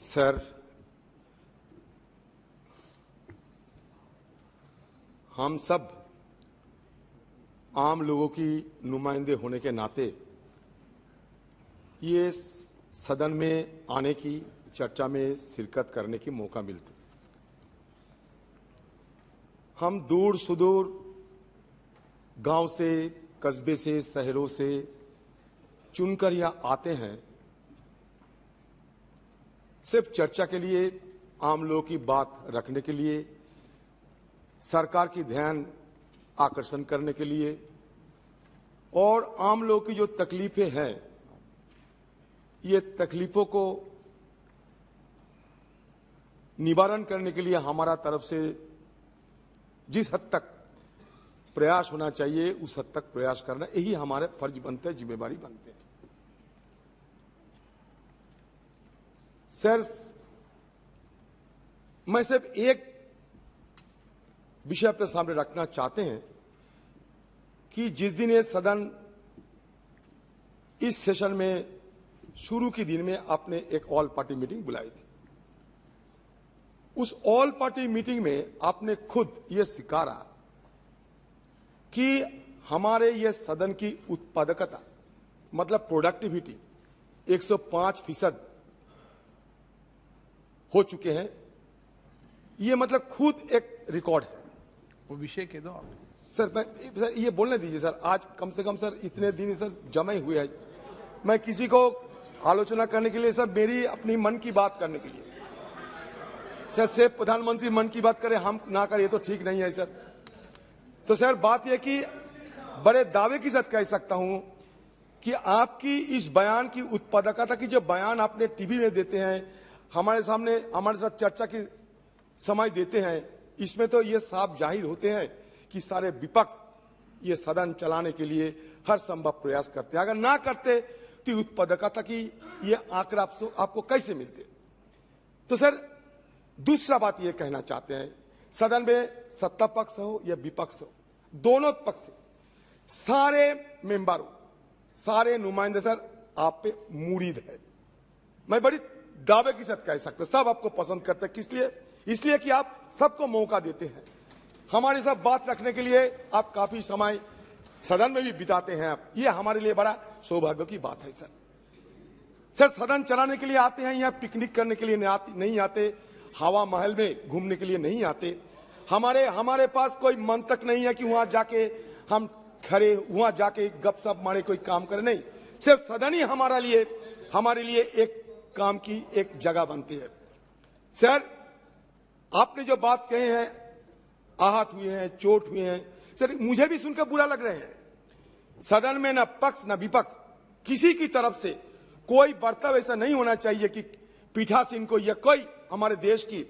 Sir, हम सब आम लोगों की नुमाइंदे होने के नाते ये सदन में आने की, चर्चा में शिरकत करने की मौका मिलती। हम दूर सुदूर गांव से, कस्बे से, शहरों से चुनकर यहाँ आते हैं सिर्फ चर्चा के लिए, आम लोगों की बात रखने के लिए, सरकार की ध्यान आकर्षण करने के लिए और आम लोगों की जो तकलीफें हैं, ये तकलीफों को निवारण करने के लिए हमारा तरफ से जिस हद तक प्रयास होना चाहिए उस हद तक प्रयास करना, यही हमारे फर्ज बनते हैं, जिम्मेवारी बनते हैं। सर, मैं सिर्फ एक विषय अपने सामने रखना चाहते हैं कि जिस दिन ये सदन इस सेशन में शुरू के दिन में आपने एक ऑल पार्टी मीटिंग बुलाई थी। उस ऑल पार्टी मीटिंग में आपने खुद ये स्वीकारा कि हमारे ये सदन की उत्पादकता, मतलब प्रोडक्टिविटी 105% हो चुके हैं। ये मतलब खुद एक रिकॉर्ड है। वो विषय कह दो आप। सर, ये बोलने दीजिए सर। आज कम से कम सर इतने दिन सर जमे हुए हैं। मैं किसी को आलोचना करने के लिए सर, मेरी अपनी मन की बात करने के लिए सर, सिर्फ प्रधानमंत्री मन की बात करें, हम ना करें, तो ठीक नहीं है सर। तो सर बात यह कि बड़े दावे के साथ कह सकता हूं कि आपकी इस बयान की उत्पादकता की, जो बयान आपने टीवी में देते हैं, हमारे सामने हमारे साथ चर्चा की समय देते हैं, इसमें तो ये साफ जाहिर होते हैं कि सारे विपक्ष ये सदन चलाने के लिए हर संभव प्रयास करते हैं। अगर ना करते तो उत्पादकता की ये आंकड़ा आपको कैसे मिलते? तो सर दूसरा बात ये कहना चाहते हैं, सदन में सत्ता पक्ष हो या विपक्ष हो, दोनों पक्ष से सारे मेंबरों, सारे नुमाइंदे सर आप पे मुरीद है। मैं बड़ी दावे के साथ कह सकता, सब आपको पसंद करते हैं। किस लिए? इसलिए कि आप सबको मौका देते हैं। हमारे साथ बात रखने के लिए आप काफी समय सदन में भी बिताते हैं। आप, ये हमारे लिए बड़ा सौभाग्य की बात है सर। सर सदन चलाने के लिए आते हैं, यहाँ पिकनिक करने के लिए नहीं आते, हवा महल में घूमने के लिए नहीं आते। हमारे पास कोई मंतक नहीं है कि वहां जाके हम खड़े, वहां जाके गपशप मारे, कोई काम करे, नहीं। सिर्फ सदन ही हमारे लिए एक काम की एक जगह बनती है। सर आपने जो बात कहे हैं, आहत हुए हैं, चोट हुए हैं, सर मुझे भी सुनकर बुरा लग रहे हैं। सदन में न पक्ष न विपक्ष किसी की तरफ से कोई बर्ताव ऐसा नहीं होना चाहिए कि पीठासीन को या कोई हमारे देश की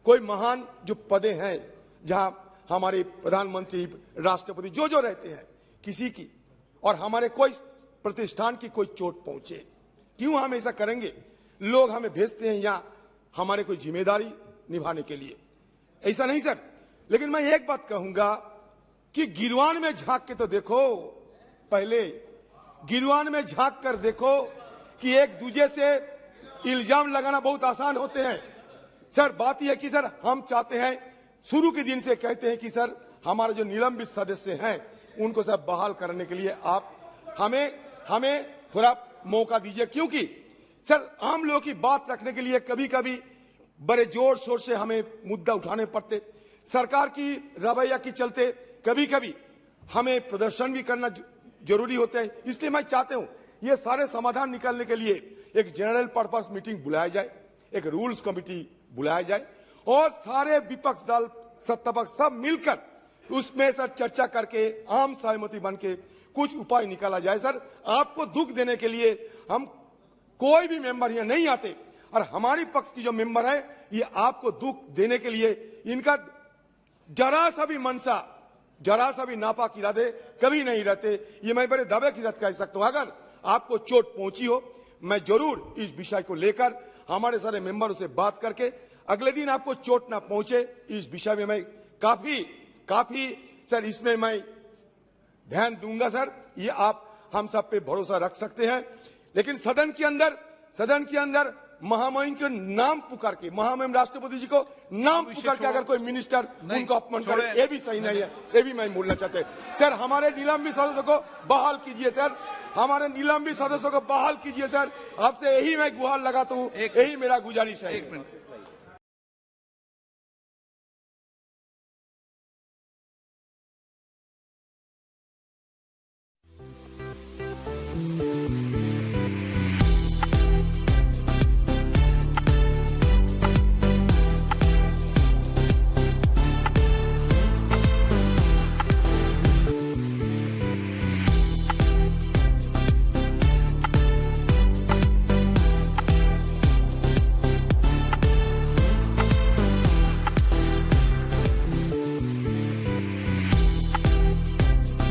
कोई महान जो पदे हैं, जहां हमारे प्रधानमंत्री, राष्ट्रपति जो रहते हैं, किसी की और हमारे कोई प्रतिष्ठान की कोई चोट पहुंचे। क्यों हम ऐसा करेंगे? लोग हमें भेजते हैं यहाँ हमारे कोई जिम्मेदारी निभाने के लिए, ऐसा नहीं सर। लेकिन मैं एक बात कहूंगा कि गिरवान में झांक के तो देखो, पहले गिरवान में झांक कर देखो कि एक दूसरे से इल्जाम लगाना बहुत आसान होते हैं। सर बात यह है कि सर हम चाहते हैं, शुरू के दिन से कहते हैं कि सर हमारे जो निलंबित सदस्य हैं उनको सब बहाल करने के लिए आप हमें थोड़ा मौका दीजिए। क्योंकि सर आम लोगों की बात रखने के लिए कभी कभी बड़े जोर शोर से हमें मुद्दा उठाने पड़ते, सरकार की रवैया के चलते कभी कभी हमें प्रदर्शन भी करना जरूरी होते हैं। इसलिए मैं चाहता हूं ये सारे समाधान निकालने के लिए एक जनरल पर्पस मीटिंग बुलाया जाए, एक रूल्स कमेटी बुलाया जाए और सारे विपक्ष दल, सत्ता पक्ष सब मिलकर उसमें सर चर्चा करके आम सहमति बन के कुछ उपाय निकाला जाए। सर आपको दुख देने के लिए हम कोई भी मेंबर यहाँ नहीं आते, और हमारी पक्ष की जो मेंबर है ये आपको दुख देने के लिए, इनका जरा सा भी मनसा, जरा सा भी नापाक इरादे कभी नहीं रहते। ये मैं बड़े दावे के साथ कह सकता हूं। अगर आपको चोट पहुंची हो, मैं जरूर इस विषय को लेकर हमारे सारे मेंबरों से बात करके अगले दिन आपको चोट ना पहुंचे, इस विषय में मैं काफी सर इसमें मैं ध्यान दूंगा सर। ये आप हम सब पे भरोसा रख सकते हैं। लेकिन सदन के अंदर महामहिम के नाम पुकार के, महामहिम राष्ट्रपति जी को नाम पुकार के अगर कोई मिनिस्टर उनको अपमान करे, ये भी सही नहीं है, ये भी मैं बोलना चाहते हैं। सर हमारे निलंबित सदस्यों को बहाल कीजिए सर, हमारे निलंबित सदस्यों को बहाल कीजिए सर, आपसे यही मैं गुहार लगाता हूँ, यही मेरा गुजारिश है।